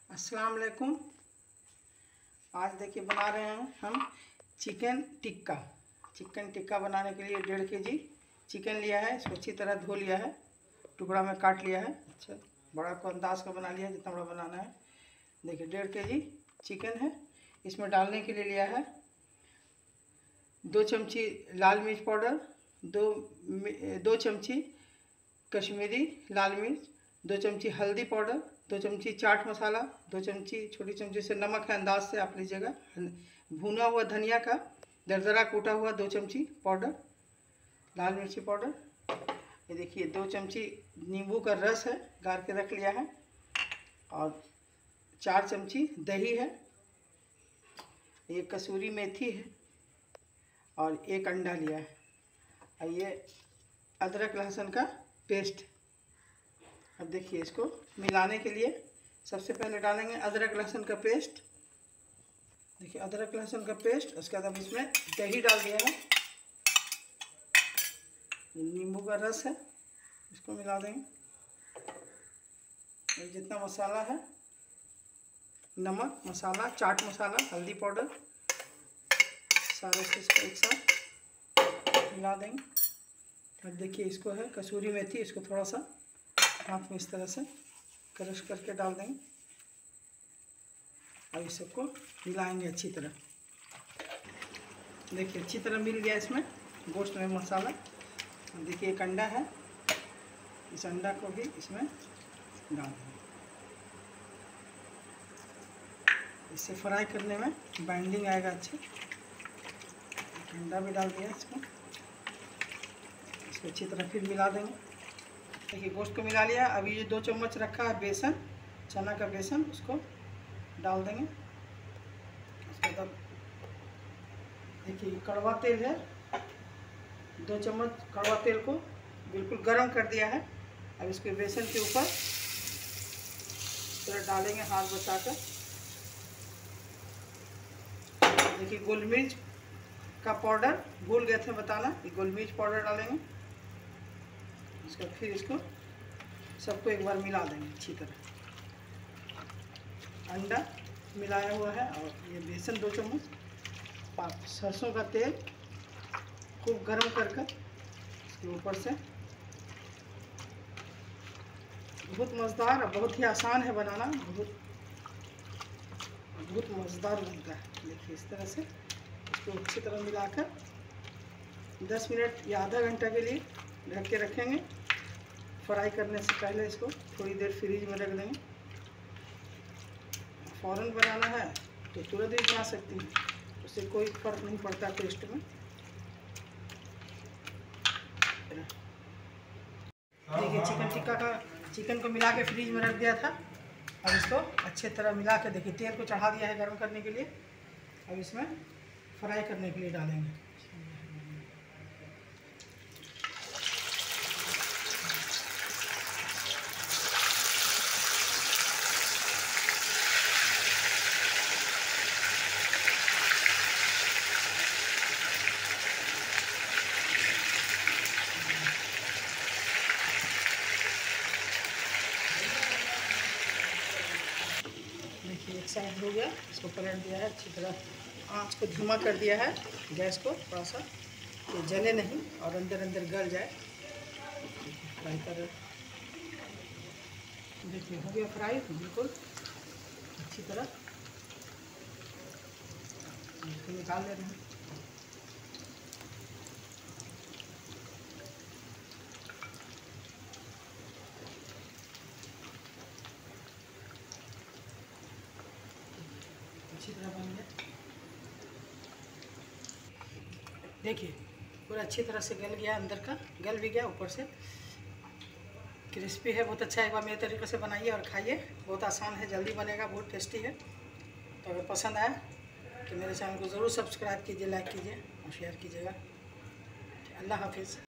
अस्सलाम वालेकुम। आज देखिए बना रहे हैं हम चिकन टिक्का। चिकन टिक्का बनाने के लिए 1.5 kg चिकन लिया है। इसको अच्छी तरह धो लिया है, टुकड़ा में काट लिया है। अच्छा बड़ा को अंदाज का बना लिया है, जितना बड़ा बनाना है। देखिए 1.5 kg चिकन है। इसमें डालने के लिए लिया है 2 चमची लाल मिर्च पाउडर, 2 चमची कश्मीरी लाल मिर्च, 2 चमची हल्दी पाउडर, 2 चमची चाट मसाला, 2 चमची छोटी चमची से नमक है, अंदाज से आप लीजिएगा। भुना हुआ धनिया का दरदरा कूटा हुआ 2 चमची पाउडर, लाल मिर्ची पाउडर। ये देखिए 2 चमची नींबू का रस है, गार के रख लिया है। और 4 चमची दही है, 1 कसूरी मेथी है और 1 अंडा लिया है। और ये अदरक लहसुन का पेस्ट। अब देखिए इसको मिलाने के लिए सबसे पहले डालेंगे अदरक लहसुन का पेस्ट। देखिए अदरक लहसुन का पेस्ट। उसके बाद अब इसमें दही डाल दिया है, नींबू का रस है, इसको मिला देंगे। जितना मसाला है, नमक, मसाला, चाट मसाला, हल्दी पाउडर, सारे चीज़ को एक साथ मिला देंगे। अब देखिए इसको है कसूरी मेथी, इसको थोड़ा सा हाथ में इस तरह से क्रश करके डाल देंगे। अब इस सबको मिलाएंगे अच्छी तरह। देखिए अच्छी तरह मिल गया इसमें गोश्त में मसाला। देखिए 1 अंडा है, इस अंडा को भी इसमें डाल देंगे। इससे फ्राई करने में बाइंडिंग आएगा अच्छे। अंडा भी डाल दिया इसमें, इसको अच्छी तरह फिर मिला देंगे। देखिए गोश्त को मिला लिया। अभी ये 2 चम्मच रखा है बेसन, चना का बेसन, उसको डाल देंगे। उसके बाद देखिए कड़वा तेल है, 2 चम्मच कड़वा तेल को बिल्कुल गर्म कर दिया है। अब इसके बेसन के ऊपर थोड़ा डालेंगे हाथ बचाकर। देखिए गोल मिर्च का पाउडर भूल गए थे बताना, ये गोल मिर्च पाउडर डालेंगे। इसका फिर इसको सबको एक बार मिला देंगे अच्छी तरह। अंडा मिलाया हुआ है और ये बेसन 2 चम्मच, सरसों का तेल खूब गर्म कर इसके ऊपर से। बहुत मज़ेदार और बहुत ही आसान है बनाना, बहुत मज़ेदार बनता है। देखिए इस तरह से इसको अच्छी तरह मिलाकर 10 मिनट या आधा घंटा के लिए ढक के रखेंगे। फ्राई करने से पहले इसको थोड़ी देर फ्रीज में रख देंगे। फ़ौरन बनाना है तो तुरंत भी बना सकती हैं, उससे कोई फ़र्क नहीं पड़ता टेस्ट में। देखिए चिकन टिक्का का चिकन को मिला के फ्रीज में रख दिया था। अब इसको अच्छे तरह मिला के देखिए तेल को चढ़ा दिया है गर्म करने के लिए। अब इसमें फ्राई करने के लिए डालेंगे। देखिए एक साइड हो गया, इसको पलट दिया है अच्छी तरह। आँच को धीमा कर दिया है, गैस को थोड़ा सा, ये जले नहीं और अंदर अंदर गल जाए। फ्राई कर, देखिए हो गया फ्राई बिल्कुल अच्छी तरह। निकाल ले रहे हैं। अच्छी तरह बन गया। देखिए पूरा अच्छी तरह से गल गया, अंदर का गल भी गया, ऊपर से क्रिस्पी है। बहुत अच्छा है। एक बार मेरे तरीके से बनाइए और खाइए, बहुत आसान है, जल्दी बनेगा, बहुत टेस्टी है। तो अगर पसंद आए तो मेरे चैनल को ज़रूर सब्सक्राइब कीजिए, लाइक कीजिए और शेयर कीजिएगा। अल्लाह हाफिज़।